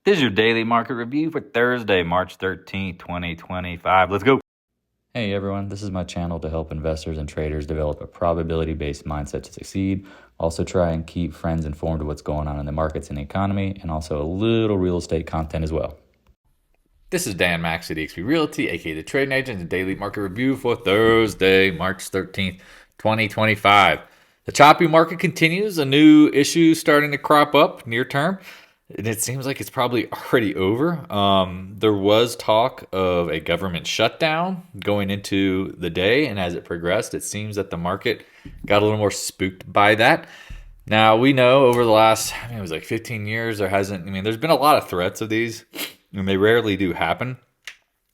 This is your daily market review for Thursday, March 13th, 2025. Let's go. Hey everyone, this is my channel to help investors and traders develop a probability-based mindset to succeed. Also try and keep friends informed of what's going on in the markets and the economy, and also a little real estate content as well. This is Dan Max at eXp Realty, aka the Trading Agent, and daily market review for Thursday, March 13th, 2025. The choppy market continues. A new issue starting to crop up near term. And it seems like it's probably already over. There was talk of a government shutdown going into the day, and as it progressed, it seems that the market got a little more spooked by that. Now, we know over the last, it was like 15 years, there's been a lot of threats of these, and they rarely do happen.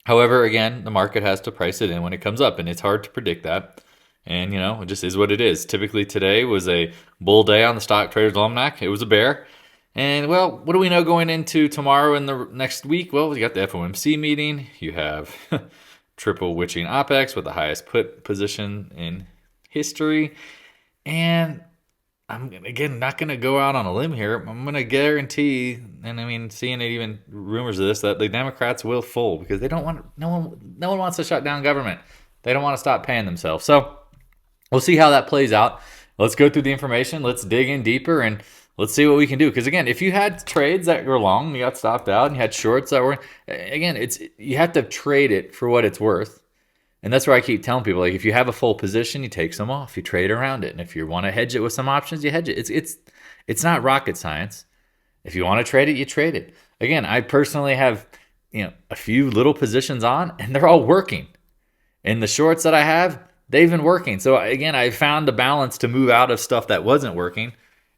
However, again, the market has to price it in when it comes up, and it's hard to predict that. And, it just is what it is. Typically, today was a bull day on the Stock Traders Almanac. It was a bear. And, well, what do we know going into tomorrow and the next week? Well, we got the FOMC meeting. You have triple witching OPEX with the highest put position in history. And I'm, again, not going to go out on a limb here. I'm going to guarantee, and seeing it, even rumors of this, that the Democrats will fold because they don't want, no one wants to shut down government. They don't want to stop paying themselves. So we'll see how that plays out. Let's go through the information. Let's dig in deeper and let's see what we can do. Because again, if you had trades that were long, you got stopped out, and you had shorts that were, again, you have to trade it for what it's worth. And that's where I keep telling people, like, if you have a full position, you take some off, you trade around it. And if you want to hedge it with some options, you hedge it. It's not rocket science. If you want to trade it, you trade it. Again, I personally have, a few little positions on, and they're all working. And the shorts that I have, they've been working. So again, I found the balance to move out of stuff that wasn't working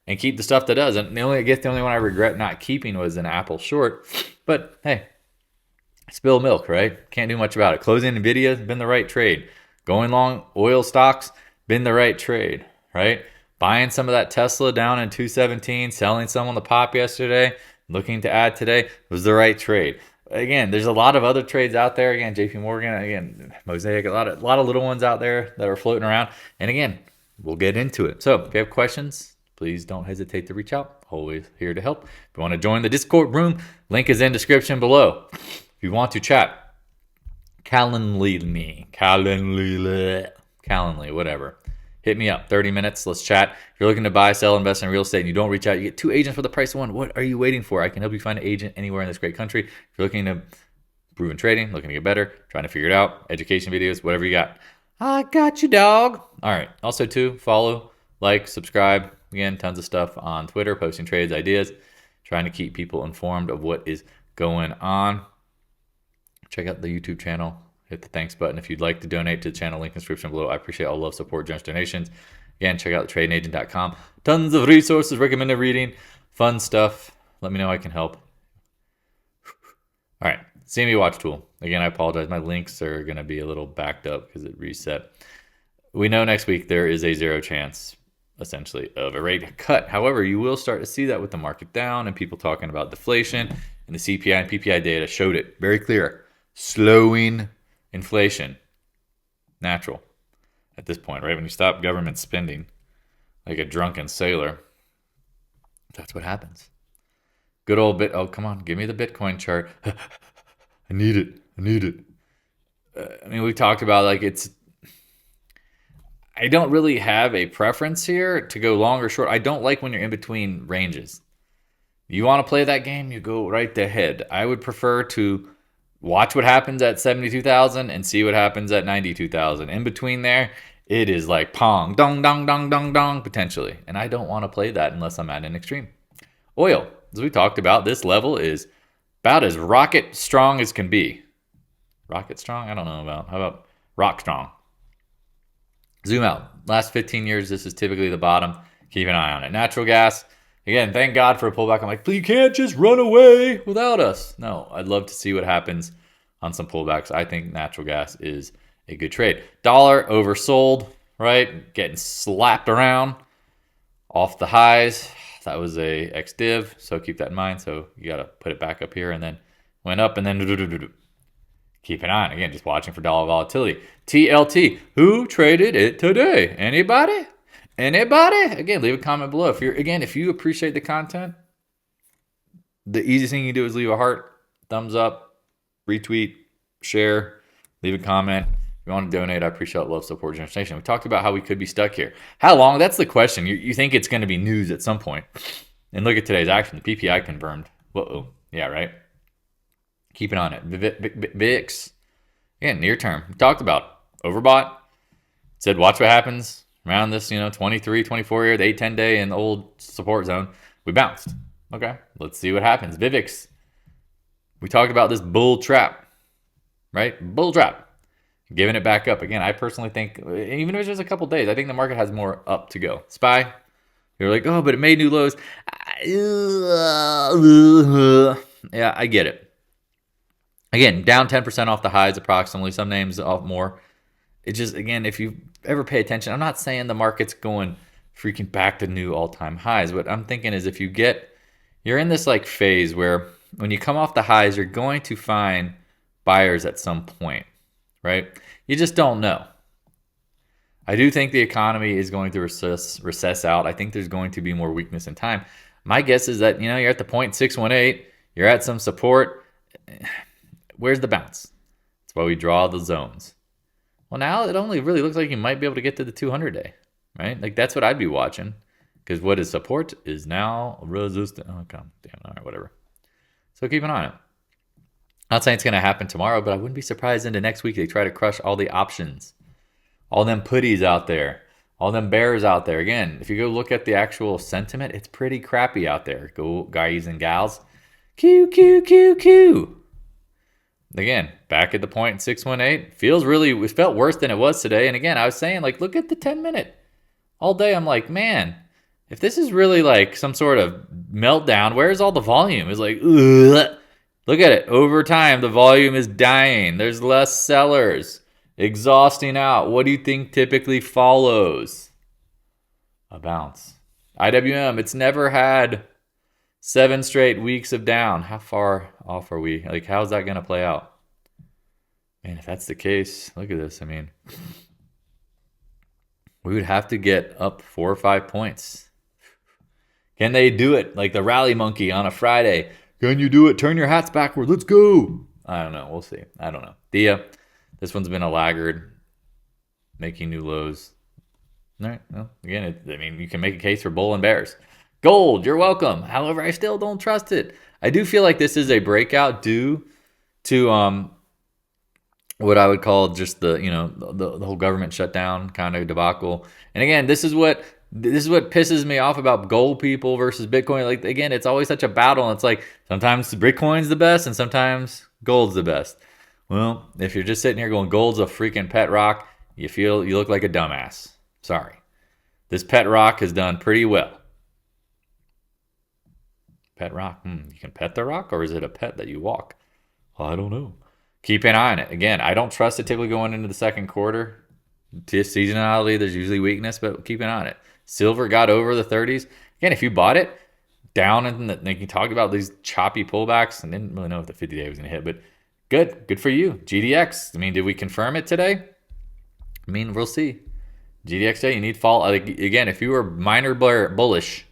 and keep the stuff that does. And the only one I regret not keeping was an Apple short. But hey, spill milk, right? Can't do much about it. Closing NVDA, been the right trade. Going long oil stocks, been the right trade, right? Buying some of that Tesla down in 217, selling some on the pop yesterday, looking to add today, was the right trade. Again, there's a lot of other trades out there. Again, JP Morgan, again, Mosaic, a lot of little ones out there that are floating around. And again, we'll get into it. So if you have questions, please don't hesitate to reach out. Always here to help. If you want to join the Discord room, link is in description below. If you want to chat, Calendly, whatever. Hit me up, 30 minutes, let's chat. If you're looking to buy, sell, invest in real estate, and you don't reach out, you get 2 agents for the price of 1. What are you waiting for? I can help you find an agent anywhere in this great country. If you're looking to improve in trading, looking to get better, trying to figure it out, education videos, whatever you got, I got you, dog. All right. Also, too, follow, like, subscribe. Again, tons of stuff on Twitter, posting trades, ideas, trying to keep people informed of what is going on. Check out the YouTube channel. Hit the thanks button if you'd like to donate to the channel. Link in the description below. I appreciate all love, support, generous donations. Again, check out tradingagent.com. Tons of resources, recommended reading, fun stuff. Let me know I can help. All right, CME Watch Tool. Again, I apologize. My links are going to be a little backed up because it reset. We know next week there is a 0 chance, essentially, of a rate cut. However, you will start to see that with the market down and people talking about deflation. And the CPI and PPI data showed it very clear. Slowing inflation. Natural at this point, right? When you stop government spending like a drunken sailor, that's what happens. Good old bit. Oh, come on. Give me the Bitcoin chart. I need it. We talked about I don't really have a preference here to go long or short. I don't like when you're in between ranges. You want to play that game, you go right ahead. I would prefer to watch what happens at 72,000 and see what happens at 92,000. In between there, it is like pong, dong, dong, dong, dong, dong, potentially. And I don't want to play that unless I'm at an extreme. Oil, as we talked about, this level is about as rocket strong as can be. Rocket strong? I don't know about. How about rock strong? Zoom out. Last 15 years, this is typically the bottom. Keep an eye on it. Natural gas. Again, thank God for a pullback. I'm like, you can't just run away without us. No, I'd love to see what happens on some pullbacks. I think natural gas is a good trade. Dollar oversold, right? Getting slapped around off the highs. That was a ex-div, so keep that in mind. So you got to put it back up here and then went up and then keep an eye on it. Again, just watching for dollar volatility. TLT, who traded it today? Anybody? Again, leave a comment below. If you appreciate the content, The easiest thing you can do is leave a heart, thumbs up, retweet, share, leave a comment. If you want to donate, I appreciate love, support, generation. We talked about how we could be stuck here. How long? That's the question. You think it's going to be news at some point. And look at today's action. The PPI confirmed. Whoa. Yeah, right? Keep it on it. VIX. Again, near term. We talked about overbought. Said watch what happens around this, 23, 24 year, the 8-10 day in the old support zone. We bounced. Okay, let's see what happens. VIX. We talked about this bull trap, right? Bull trap. Giving it back up. Again, I personally think, even if it's just a couple days, I think the market has more up to go. SPY, you're like, oh, but it made new lows. Yeah, I get it. Again, down 10% off the highs approximately. Some names off more. It just, again, if you ever pay attention, I'm not saying the market's going freaking back to new all-time highs. What I'm thinking is if you're in this like phase where when you come off the highs, you're going to find buyers at some point, right? You just don't know. I do think the economy is going to recess out. I think there's going to be more weakness in time. My guess is that, you're at the 0.618, you're at some support. Where's the bounce? That's why we draw the zones. Well, now it only really looks like you might be able to get to the 200-day, right? Like that's what I'd be watching. Because what is support is now resistance. Oh, come damn. All right, whatever. So keep an eye on it. Not saying it's going to happen tomorrow, but I wouldn't be surprised into next week they try to crush all the options. All them putties out there. All them bears out there. Again, if you go look at the actual sentiment, it's pretty crappy out there. Go guys and gals. Q, Q, Q, Q. Again, back at the 0.618. It felt worse than it was today. And again, I was saying, like, look at the 10-minute. All day, I'm like, man, if this is really like some sort of meltdown, where's all the volume? It's like, ugh. Look at it. Over time, the volume is dying. There's less sellers. Exhausting out. What do you think typically follows? A bounce. IWM, it's never had 7 straight weeks of down. How far off are we? Like, how's that going to play out? Man, if that's the case, look at this. I mean, we would have to get up 4 or 5 points. Can they do it? Like the rally monkey on a Friday. Can you do it? Turn your hats backward. Let's go. I don't know. We'll see. I don't know. This one's been a laggard, making new lows. All right. Well, again, you can make a case for bull and bears. Gold, you're welcome. However, I still don't trust it. I do feel like this is a breakout due to what I would call just the whole government shutdown kind of debacle. And again, this is what pisses me off about gold people versus Bitcoin. Like, again, it's always such a battle. And it's like sometimes Bitcoin's the best and sometimes gold's the best. Well, if you're just sitting here going gold's a freaking pet rock, you look like a dumbass. Sorry. This pet rock has done pretty well. Pet rock. You can pet the rock, or is it a pet that you walk? Well, I don't know. Keep an eye on it. Again, I don't trust it typically going into the second quarter. Seasonality, there's usually weakness, but keep an eye on it. Silver got over the 30s. Again, if you bought it down in like you talked about these choppy pullbacks and didn't really know if the 50-day was going to hit, but good for you. GDX. Did we confirm it today? We'll see. GDXJ, you need fall. Again, if you were minor bullish,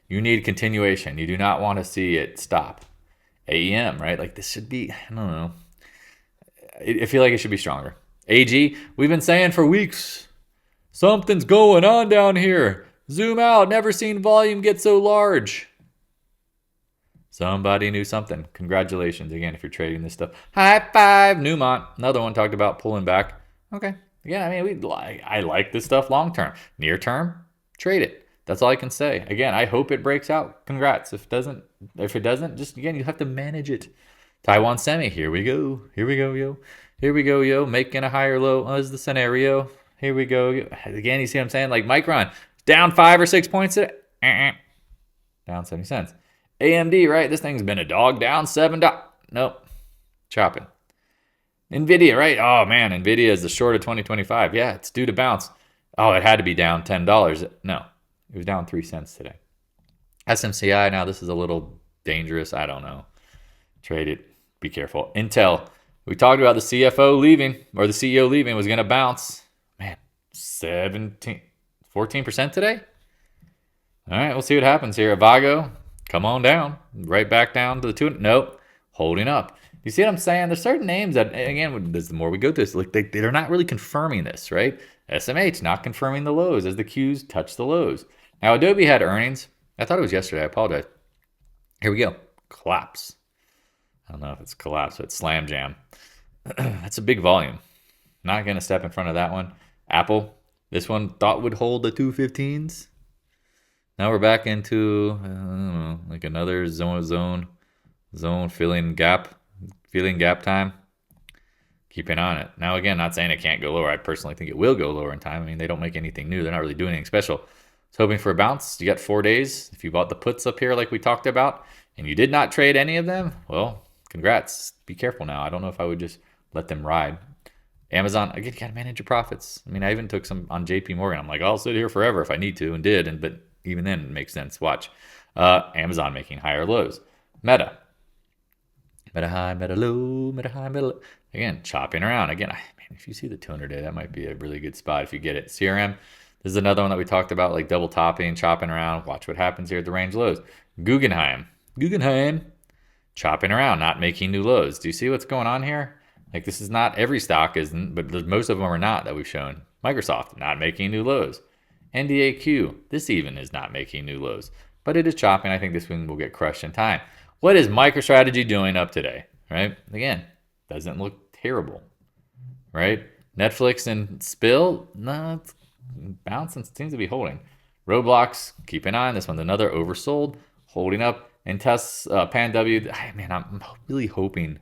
you need continuation. You do not want to see it stop. AEM, right? Like this should be, I don't know. I feel like it should be stronger. AG, we've been saying for weeks, something's going on down here. Zoom out. Never seen volume get so large. Somebody knew something. Congratulations again if you're trading this stuff. High five, Newmont. Another one talked about pulling back. Okay. Again, I like this stuff long term. Near term, trade it. That's all I can say. Again, I hope it breaks out. Congrats. If it doesn't, just again, you have to manage it. Taiwan Semi, here we go. Here we go, yo. Here we go, yo. Making a higher low is the scenario. Here we go. Yo. Again, you see what I'm saying? Like Micron, down 5 or 6 points today. Down 70 cents. AMD, right? This thing's been a dog, down $7. Nope. Chopping. NVDA, right? Oh, man. NVIDIA is the short of 2025. Yeah, it's due to bounce. Oh, it had to be down $10. No, it was down 3 cents today. SMCI, now this is a little dangerous. I don't know. Trade it. Be careful. Intel, we talked about the CFO leaving, or the CEO leaving, was going to bounce. Man, 14% today? All right, we'll see what happens here. AVGO, Come on down. Right back down to the 2. Nope. Holding up. You see what I'm saying? There's certain names that, again, the more we go through this, like they're not really confirming this, right? SMH not confirming the lows as the Qs touch the lows. Now, Adobe had earnings. I thought it was yesterday. I apologize. Here we go. Collapse. I don't know if it's collapse, but it's slam jam. That's a big volume. Not going to step in front of that one. Apple, this one thought would hold the 215s. Now we're back into, I don't know, like another zone filling gap time. Keeping on it. Now, again, not saying it can't go lower. I personally think it will go lower in time. I mean, they don't make anything new. They're not really doing anything special. So hoping for a bounce. You got 4 days. If you bought the puts up here like we talked about and you did not trade any of them, well, congrats. Be careful now. I don't know if I would just let them ride. Amazon, again, you got to manage your profits. I mean, I even took some on JP Morgan. I'm like, I'll sit here forever if I need to, and did. But even then, it makes sense. Watch. Amazon making higher lows. Meta high, meta low, meta high, meta low. Again, chopping around. Again, man, if you see the 200-day, that might be a really good spot if you get it. CRM, this is another one that we talked about, like double topping, chopping around. Watch what happens here at the range lows. Guggenheim, chopping around, not making new lows. Do you see what's going on here? Like, this is not every stock, isn't, but most of them are not that we've shown. Microsoft, not making new lows. NDAQ, this even is not making new lows, but it is chopping. I think this one will get crushed in time. What is MicroStrategy doing up today, right? Again, doesn't look terrible, right? Netflix and Spill, no, it's bouncing, seems to be holding. Roblox, keep an eye on this one. Another oversold, holding up. And Pan W, man, I'm really hoping.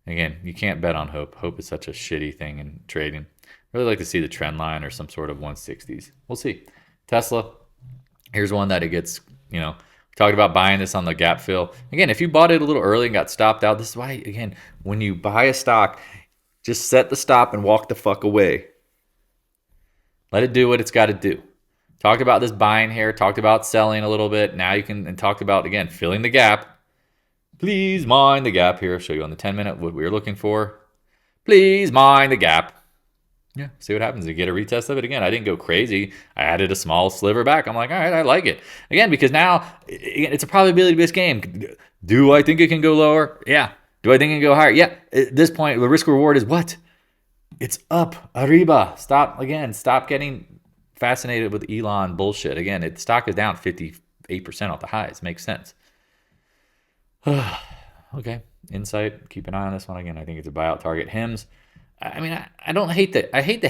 Again, you can't bet on hope. Hope is such a shitty thing in trading. Really like to see the trend line or some sort of 160s. We'll see. Tesla, here's one that it gets, we talked about buying this on the gap fill. Again, if you bought it a little early and got stopped out, this is why, again, when you buy a stock, just set the stop and walk the fuck away. Let it do what it's got to do. Talked about this buying here, talked about selling a little bit. Now you can, and talked about, again, filling the gap. Please mind the gap here. I'll show you on the 10-minute what we're looking for. Please mind the gap. Yeah, see what happens. You get a retest of it again. I didn't go crazy. I added a small sliver back. I'm like, all right, I like it. Again, because now it's a probability-based game. Do I think it can go lower? Yeah. Do I think it can go higher? Yeah. At this point, the risk reward is what? It's up. Arriba. Stop getting fascinated with Elon bullshit. Again, the stock is down 58% off the highs. Makes sense. Okay. Insight. Keep an eye on this one. Again, I think it's a buyout target. HIMS. I mean, I don't hate that. I hate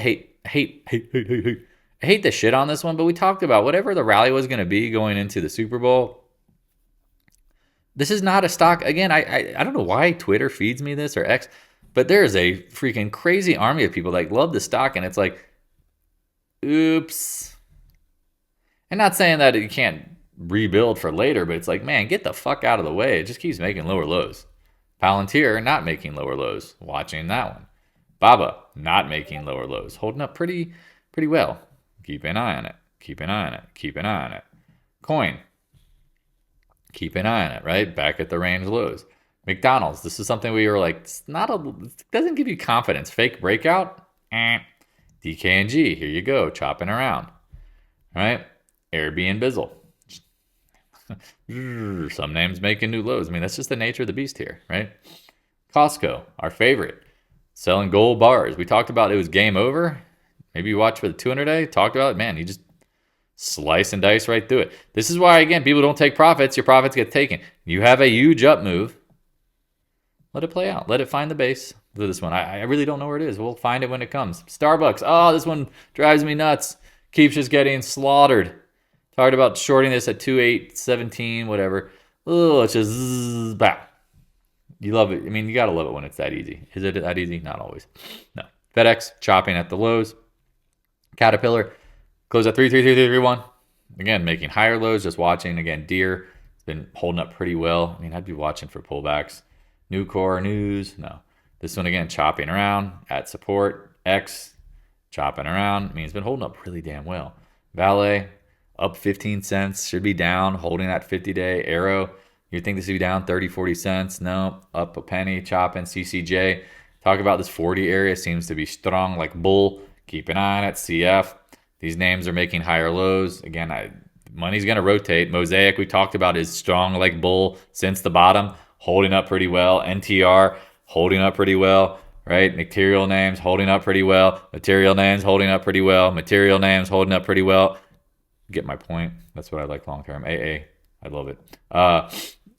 the shit on this one, but we talked about whatever the rally was going to be going into the Super Bowl. This is not a stock. Again, I don't know why Twitter feeds me this or X, but there's a freaking crazy army of people that love the stock, and it's like, oops. And not saying that you can't rebuild for later, but it's like, man, get the fuck out of the way. It just keeps making lower lows. Palantir not making lower lows. Watching that one. Baba not making lower lows. Holding up pretty well. Keep an eye on it. Keep an eye on it. Keep an eye on it. Coin. Keep an eye on it, right? Back at the range lows. McDonald's. This is something we were like, it doesn't give you confidence. Fake breakout. DKNG. Here you go. Chopping around. All right. Airbnb Bizzle. Some names making new lows. I mean, that's just the nature of the beast here, right? Costco, our favorite. Selling gold bars. We talked about it was game over. Maybe you watch for the 200-day. Talked about it. Man, you just slice and dice right through it. This is why, again, people don't take profits. Your profits get taken. You have a huge up move. Let it play out. Let it find the base for this one. I really don't know where it is. We'll find it when it comes. Starbucks. Oh, this one drives me nuts. Keeps just getting slaughtered. Talked about shorting this at 2.817, whatever. Oh, it's just zzz, bah. You love it. I mean, you got to love it when it's that easy. Is it that easy? Not always. No. FedEx, chopping at the lows. Caterpillar, close at 33331. Again, making higher lows, just watching. Again, Deere has been holding up pretty well. I mean, I'd be watching for pullbacks. Nucor News, no. This one, again, chopping around at support. X, chopping around. I mean, it's been holding up really damn well. Vale, up 15 cents. Should be down, holding that 50-day. Arrow, you think this would be down 30, 40 cents? No, up a penny, chopping. CCJ, talk about this 40 area, seems to be strong like bull. Keep an eye on it. CF, these names are making higher lows. Again, money's going to rotate. Mosaic, we talked about, is strong like bull since the bottom, holding up pretty well. NTR, holding up pretty well, right? Material names, holding up pretty well. Material names, holding up pretty well. Material names, holding up pretty well. Get my point. That's what I like long term. AA, I love it.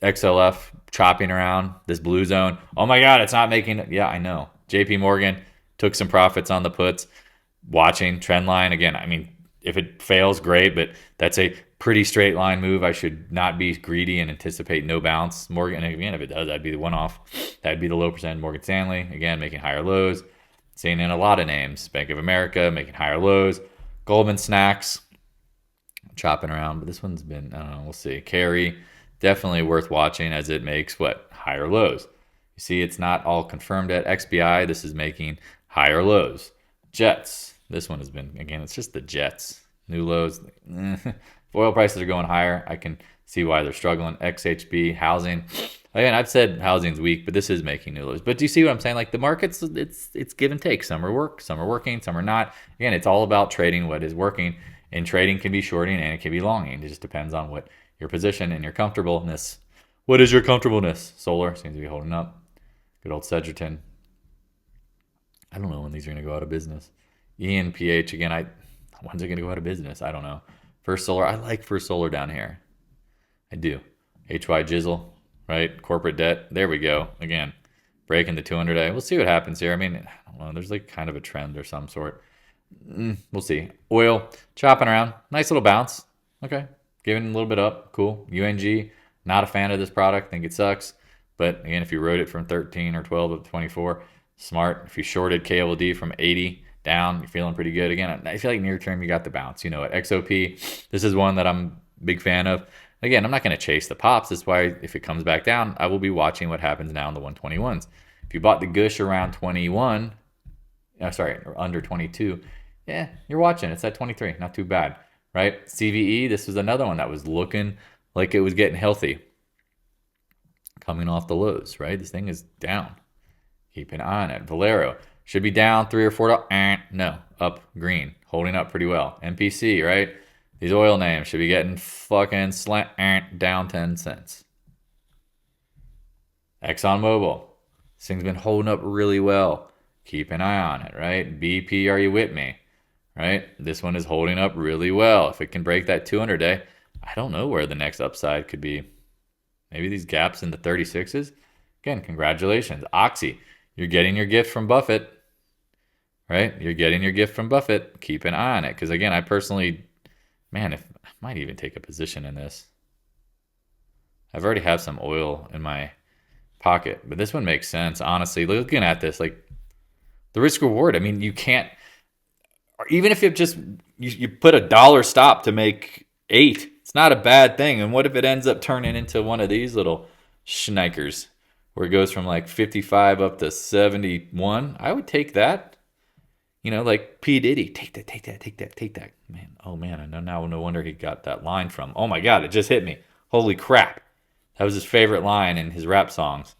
XLF, chopping around this blue zone. Oh my God, it's not making it. Yeah, I know. JP Morgan took some profits on the puts. Watching trend line again. I mean, if it fails, great, but that's a pretty straight line move. I should not be greedy and anticipate no bounce. Morgan, again, if it does, that'd be the one off. That'd be the low percent. Morgan Stanley, again, making higher lows. Seeing in a lot of names. Bank of America making higher lows. Goldman Sachs chopping around, but this one's been, I don't know, we'll see. Carry, definitely worth watching as it makes what? Higher lows. You see, it's not all confirmed at XBI. This is making higher lows. Jets. This one has been, again, it's just the Jets. New lows. If oil prices are going higher, I can see why they're struggling. XHB, housing. Again, I've said housing's weak, but this is making new lows. But do you see what I'm saying? Like the markets, it's give and take. Some are working, some are not. Again, it's all about trading what is working. And trading can be shorting and it can be longing. It just depends on what your position and your comfortableness. What is your comfortableness? Solar seems to be holding up. Good old Sedgerton. I don't know when these are going to go out of business. ENPH, again, when's it going to go out of business? I don't know. First Solar, I like First Solar down here. I do. HY Jizzle, right? Corporate debt. There we go. Again, breaking the 200-day. We'll see what happens here. I mean, I don't know. There's like kind of a trend or some sort. We'll see. Oil, chopping around. Nice little bounce. Okay. Giving a little bit up. Cool. UNG, not a fan of this product. Think it sucks. But again, if you rode it from 13 or 12 to 24, smart. If you shorted KLD from 80 down, you're feeling pretty good. Again, I feel like near term you got the bounce. You know it. XOP, this is one that I'm a big fan of. Again, I'm not going to chase the pops. That's why if it comes back down, I will be watching what happens now in the 121s. If you bought the Gush around 21, or under 22, yeah, you're watching. It's at 23. Not too bad, right? CVE, this was another one that was looking like it was getting healthy. Coming off the lows, right? This thing is down. Keep an eye on it. Valero should be down $3 or $4. No, up green, holding up pretty well. MPC, right? These oil names should be getting fucking down 10 cents. ExxonMobil, this thing's been holding up really well. Keep an eye on it, right? BP, are you with me? Right? This one is holding up really well. If it can break that 200-day, I don't know where the next upside could be. Maybe these gaps in the 36s. Again, congratulations. Oxy, you're getting your gift from Buffett, right? You're getting your gift from Buffett. Keep an eye on it. Because again, I personally, I might even take a position in this. I've already have some oil in my pocket, but this one makes sense. Honestly, looking at this, like the risk reward, I mean, you can't, or even if you put $1 stop to make 8, it's not a bad thing. And what if it ends up turning into one of these little schnikers where it goes from like 55 up to 71? I would take that. You know, like P. Diddy. Take that. Man, oh man, I know now. No wonder he got that line from. Oh my God, it just hit me. Holy crap. That was his favorite line in his rap songs.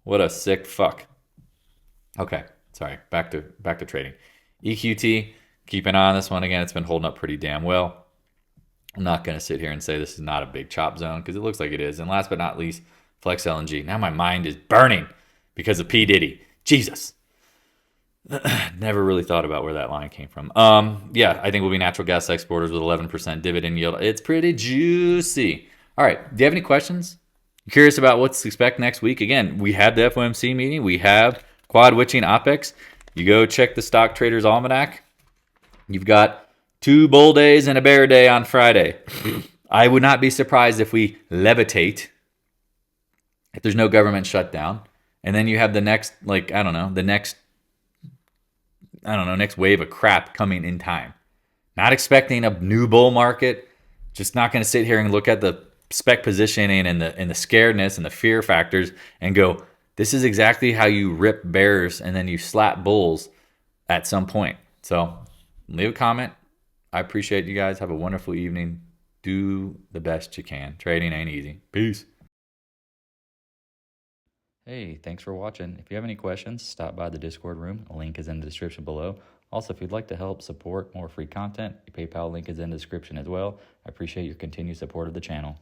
What a sick fuck. Okay, sorry. Back to trading. EQT, keep an eye on this one. Again, it's been holding up pretty damn well. I'm not going to sit here and say this is not a big chop zone because it looks like it is. And last but not least, Flex LNG. Now my mind is burning because of P. Diddy. Jesus. Never really thought about where that line came from. Yeah, I think we'll be natural gas exporters with 11% dividend yield. It's pretty juicy. All right, do you have any questions? Curious about what to expect next week? Again, we have the FOMC meeting. We have quad witching OPEX. You go check the Stock Traders Almanac. You've got 2 bull days and a bear day on Friday. I would not be surprised if we levitate, if there's no government shutdown. And then you have the next, next wave of crap coming in time. Not expecting a new bull market. Just not going to sit here and look at the spec positioning and the scaredness and the fear factors and go, this is exactly how you rip bears and then you slap bulls at some point. So leave a comment. I appreciate you guys. Have a wonderful evening. Do the best you can. Trading ain't easy. Peace. Hey, thanks for watching. If you have any questions, stop by the Discord room. A link is in the description below. Also, if you'd like to help support more free content, the PayPal link is in the description as well. I appreciate your continued support of the channel.